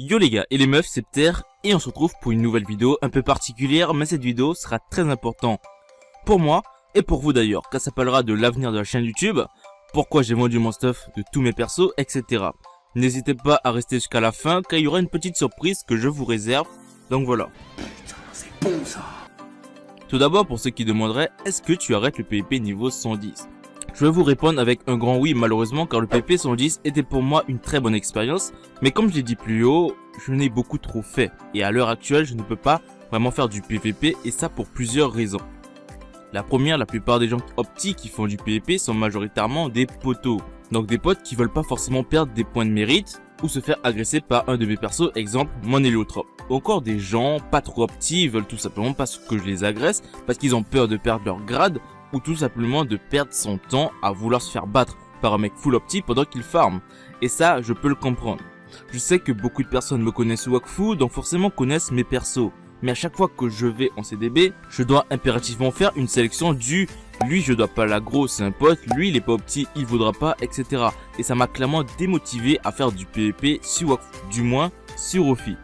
Yo les gars et les meufs, c'est Pter et on se retrouve pour une nouvelle vidéo un peu particulière, mais cette vidéo sera très importante pour moi et pour vous d'ailleurs, car ça parlera de l'avenir de la chaîne YouTube, pourquoi j'ai vendu mon stuff de tous mes persos, etc. N'hésitez pas à rester jusqu'à la fin, car il y aura une petite surprise que je vous réserve, donc voilà. Putain, c'est bon ça. Tout d'abord, pour ceux qui demanderaient, est-ce que tu arrêtes le PvP niveau 110? Je vais vous répondre avec un grand oui malheureusement, car le PvP 110 était pour moi une très bonne expérience, mais comme je l'ai dit plus haut, je n'ai beaucoup trop fait, et à l'heure actuelle je ne peux pas vraiment faire du PvP, et ça pour plusieurs raisons. La première, la plupart des gens opti qui font du PvP sont majoritairement des potos, donc des potes qui veulent pas forcément perdre des points de mérite, ou se faire agresser par un de mes persos, exemple mon héliotrope. Encore des gens pas trop opti veulent tout simplement pas que je les agresse, parce qu'ils ont peur de perdre leur grade, ou tout simplement de perdre son temps à vouloir se faire battre par un mec full opti pendant qu'il farm. Et ça, je peux le comprendre. Je sais que beaucoup de personnes me connaissent Wakfu, donc forcément connaissent mes persos. Mais à chaque fois que je vais en CDB, je dois impérativement faire une sélection du lui je dois pas l'aggro, c'est un pote, lui il est pas opti, il voudra pas, etc. Et ça m'a clairement démotivé à faire du PvP sur Wakfu, du moins sur Ophi.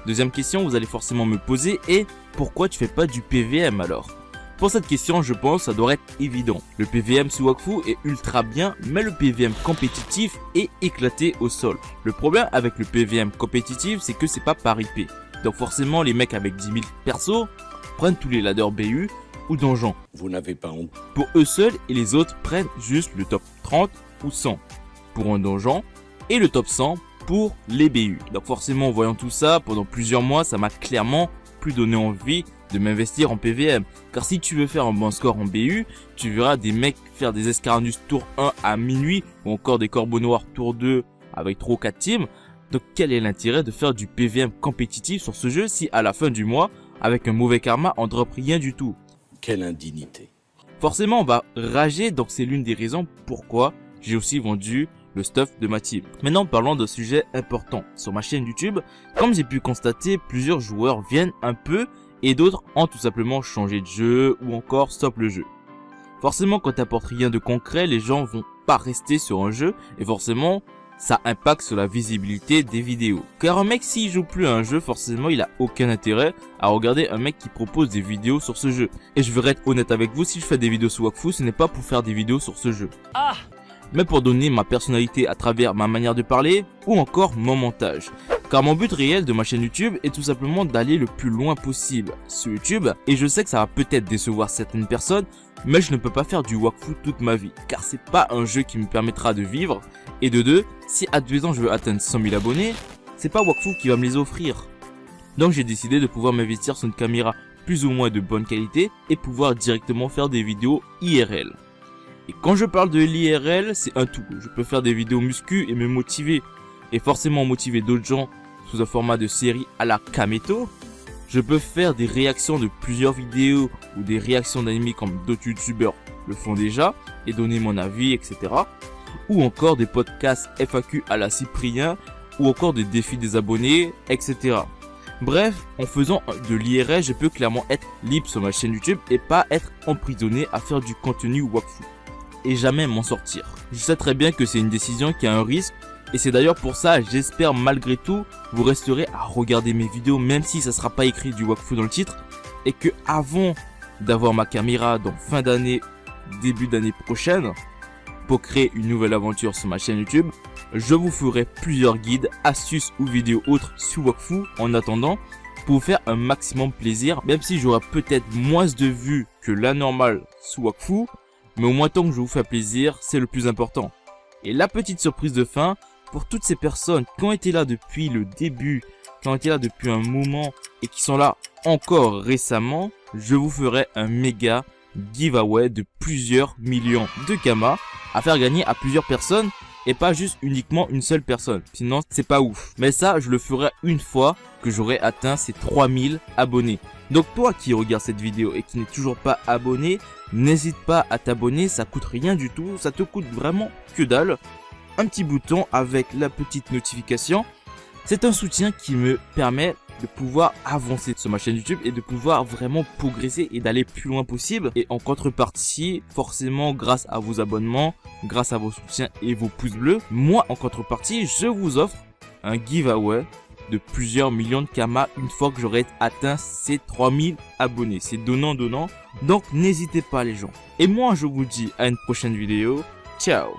Deuxième question, vous allez forcément me poser, et pourquoi tu fais pas du PVM alors? Pour cette question, je pense ça doit être évident. Le PVM sous Wakfu est ultra bien, mais le PVM compétitif est éclaté au sol. Le problème avec le PVM compétitif, c'est que c'est pas par IP. Donc forcément, les mecs avec 10 000 persos prennent tous les ladders BU ou donjons. Vous n'avez pas honte. Pour eux seuls, et les autres prennent juste le top 30 ou 100 pour un donjon et le top 100 pour les BU. Donc forcément, en voyant tout ça, pendant plusieurs mois, ça m'a clairement plus donné envie de m'investir en PVM. Car si tu veux faire un bon score en BU, tu verras des mecs faire des Escarnus tour 1 à minuit ou encore des Corbeaux Noirs tour 2 avec 3 ou 4 teams. Donc quel est l'intérêt de faire du PVM compétitif sur ce jeu si à la fin du mois, avec un mauvais karma, on drop rien du tout? Quelle indignité. Forcément on va rager, donc c'est l'une des raisons pourquoi j'ai aussi vendu le stuff de ma team. Maintenant parlons d'un sujet important. Sur ma chaîne YouTube, comme j'ai pu constater, plusieurs joueurs viennent un peu et d'autres ont tout simplement changé de jeu ou encore stop le jeu. Forcément quand t'apportes rien de concret, les gens vont pas rester sur un jeu et forcément ça impacte sur la visibilité des vidéos. Car un mec s'il joue plus à un jeu, forcément il a aucun intérêt à regarder un mec qui propose des vidéos sur ce jeu. Et je vais être honnête avec vous, si je fais des vidéos sur Wakfu, ce n'est pas pour faire des vidéos sur ce jeu. Mais pour donner ma personnalité à travers ma manière de parler ou encore mon montage. Car mon but réel de ma chaîne YouTube est tout simplement d'aller le plus loin possible sur YouTube, et je sais que ça va peut-être décevoir certaines personnes, mais je ne peux pas faire du Wakfu toute ma vie, car c'est pas un jeu qui me permettra de vivre, et de deux, si admettons je veux atteindre 100 000 abonnés, c'est pas Wakfu qui va me les offrir. Donc j'ai décidé de pouvoir m'investir sur une caméra plus ou moins de bonne qualité et pouvoir directement faire des vidéos IRL. Et quand je parle de l'IRL, c'est un tout. Je peux faire des vidéos muscu et me motiver, et forcément motiver d'autres gens sous un format de série à la Kameto. Je peux faire des réactions de plusieurs vidéos ou des réactions d'anime comme d'autres youtubeurs le font déjà et donner mon avis, etc. Ou encore des podcasts FAQ à la Cyprien ou encore des défis des abonnés, etc. Bref, en faisant de l'IRL, je peux clairement être libre sur ma chaîne YouTube et pas être emprisonné à faire du contenu Wakfu et jamais m'en sortir. Je sais très bien que c'est une décision qui a un risque, et c'est d'ailleurs pour ça, j'espère malgré tout, vous resterez à regarder mes vidéos même si ça sera pas écrit du Wakfu dans le titre, et que avant d'avoir ma caméra dans fin d'année, début d'année prochaine, pour créer une nouvelle aventure sur ma chaîne YouTube, je vous ferai plusieurs guides, astuces ou vidéos autres sur Wakfu en attendant, pour vous faire un maximum plaisir, même si j'aurai peut-être moins de vues que la normale sur Wakfu, mais au moins tant que je vous fais plaisir, c'est le plus important. Et la petite surprise de fin, pour toutes ces personnes qui ont été là depuis le début, qui ont été là depuis un moment et qui sont là encore récemment, je vous ferai un méga giveaway de plusieurs millions de Kama à faire gagner à plusieurs personnes et pas juste uniquement une seule personne. Sinon, c'est pas ouf. Mais ça, je le ferai une fois que j'aurai atteint ces 3000 abonnés. Donc toi qui regardes cette vidéo et qui n'est toujours pas abonné, n'hésite pas à t'abonner, ça coûte rien du tout, ça te coûte vraiment que dalle. Un petit bouton avec la petite notification, c'est un soutien qui me permet de pouvoir avancer sur ma chaîne YouTube et de pouvoir vraiment progresser et d'aller plus loin possible. Et en contrepartie, forcément grâce à vos abonnements, grâce à vos soutiens et vos pouces bleus, moi en contrepartie, je vous offre un giveaway de plusieurs millions de kamas une fois que j'aurai atteint ces 3000 abonnés. C'est donnant. Donc n'hésitez pas les gens. Et moi je vous dis à une prochaine vidéo. Ciao.